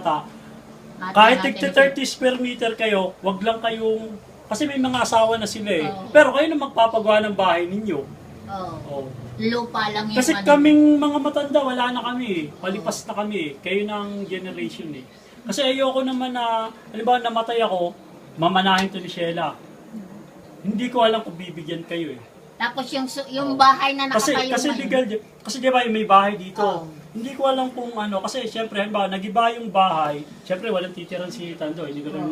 bata, kahit 30 square meter kayo, wag lang kayong, kasi may mga asawa na sila eh. Pero kayo na magpapagawa ng bahay ninyo. Oo. Lupa lang yung Kasi kaming mga matanda, wala na kami eh. Palipas na kami eh. Kayo ng generation eh. Kasi ayoko naman na, halimbawa namatay ako, mamanahin to ni Sheila. Hindi ko alam kung bibigyan kayo eh. Tapos yung bahay na nakatayo Kasi legal, kasi di ba may bahay dito. Hindi ko alam kung ano, kasi syempre, halimbawa, nag-iba yung bahay, syempre walang titiran si Tando, hindi ko rin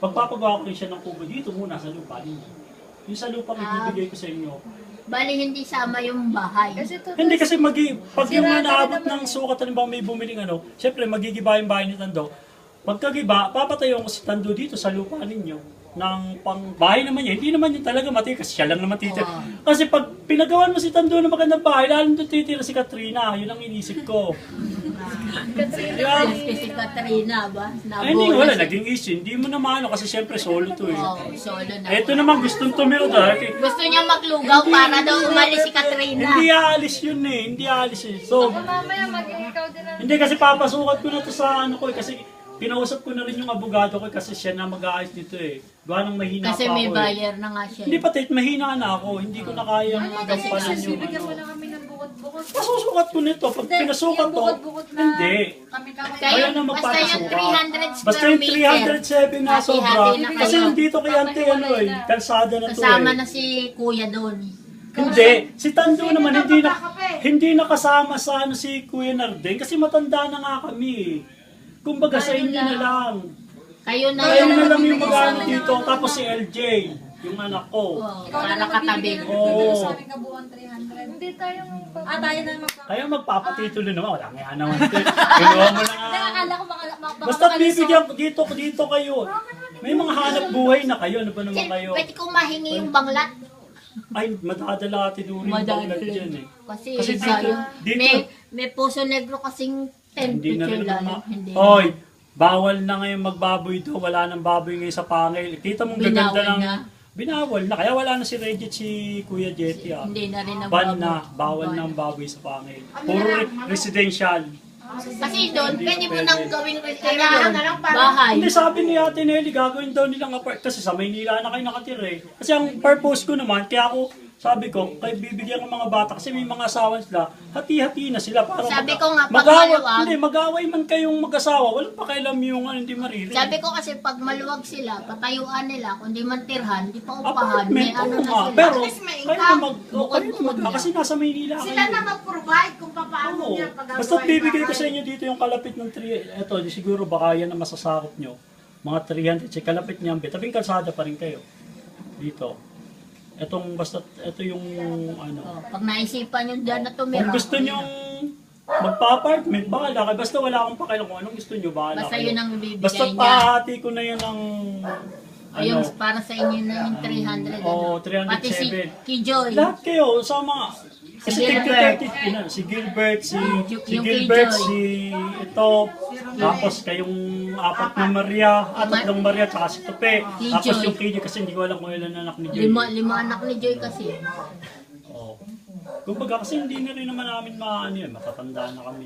magpapagawa ko rin siya ng kubo dito muna sa lupa ninyo. Yung sa lupa ibibigay ko sa inyo. Bali hindi sama yung bahay. Hindi kasi pag yung naabot ng sukat, halimbawa may bumiling ano, syempre magigiba yung bahay ni Tando. Pagkagiba, papatayo ko si Tando dito sa lupa ninyo. Ng pang-bahay naman niya, hindi naman yun talaga matitira kasi siya lang naman titira. Kasi pag pinagawan mo si Tando ng magandang bahay, lalo doon titira si Katrina, yun ang inisip ko. Si Katrina ba? Ay, hindi wala, naging issue. Hindi mo na maano kasi syempre solo to eh. Solo na. Ito naman gustong tumiro dahil. Gusto niya maglugaw para daw umalis si Katrina. Hindi aalis yun eh, hindi aalis eh. So, Mamaya maging ikaw din ang... hindi kasi papasukat ko na to sa ano ko eh, kasi pinausap ko na rin yung abogado ko kasi siya na mag-aayos dito eh. Gawa nang mahina Kasi pa ako may eh. buyer na nga siya. Hindi pati, mahina na ako. Hindi ko na kayang magampanan yung Bibigyan mo ano. na kami ng bukod-bukod. Pasusukat ko nito. Pag pinasukat Yung to, bukod-bukod na hindi. kami-kami. Kaya Ayaw na basta yung magpapasukat. 300 square Basta yung meter. 307 na sobra. Hati-hati na Kasi kayo. yung dito kay Ante, ano eh, kalsada na to Kasama eh. na si Kuya doon. Hindi, si Tando naman hindi nakasama sa ano si Kuya Narden kasi matanda na nga kami eh. Kumbaga sa inyo na lang. Kayo na Kayo na lang yung mag-ano dito, tapos si LJ, yung anak ko. para katabi. Oo. Sa aming kabuuan 300. Hindi tayo tayo na magpapalala. Kaya magpapatitulo naman, wala nga naman ito. Kinuha mo na nga. Akala ko Basta bibigyan ko dito kayo. May mga hanap buhay na kayo, ano ba naman kayo? Pwede kong mahingi yung banglat. Ay, madadala atin uli yung banglat dyan eh. Kasi Kasi may puso negro kasing Hindi na temperature rin lang. naman. Hindi. Hoy, bawal na ngayon magbaboy to. Wala nang baboy ngayon sa pangil. Kita mong gaganda Binawal ng... na. Binawal na. Kaya wala na si Reggie, si Kuya Jetty ah. Hindi na rin ang Ban na. Bawal na ang baboy sa pangil. Puro residential. Kasi doon, pwede mo nang gawing restaurant. Bahay. Hindi, sabi ni Ate Nelly, gagawin daw nilang apart. Kasi sa Maynila na kayo nakatira eh. Kasi ang purpose ko naman, kaya ako, sabi ko, kay bibigyan ng mga bata kasi may mga asawa sila, hati-hati na sila para Sabi ko nga, pag maluwag, hindi, mag-away man kayong mag-asawa, walang pakialam yung ano, hindi maririnig. sabi ko kasi pag maluwag sila, patayuan nila, kung di man tirhan, di pa upahan, may Apartment, ano oo na nga. sila. Pero, At least may kayo na income. mag, kasi nasa Maynila kayo. Sila na mag-provide kung paano Oo. niya pag-agawa Basta yung bibigay ko bahay. sa inyo dito yung kalapit ng 3, eto, siguro baka yan ang masasakop nyo. Mga 300, si kalapit niyan, tabing kalsada pa rin kayo. Dito. Etong basta, ito yung ano. Pag naisipan nyo dyan na tumira, Kung gusto nyong magpa-apartment, bahala kayo. Basta wala akong pakialam kung anong gusto nyo, bahala basta kayo. yun ang bibigay Basta niya. pahati ko na yan ng Ayun, para sa inyo na yung 300. Oo, 307. Pati si Kijoy. lahat kayo, sama. Kasi Si Gilbert. si Gilbert, si Yung Gilbert, Kijoy. si ito, tapos kayong apat na Maria, tatlong Maria, tsaka si Tope. Tapos Kijoy. yung KJ kasi hindi ko alam kung ilan anak ni Joy. Lima anak ni Joy kasi. Oo. Kumbaga kasi hindi na rin naman namin maano yan, matatanda na kami.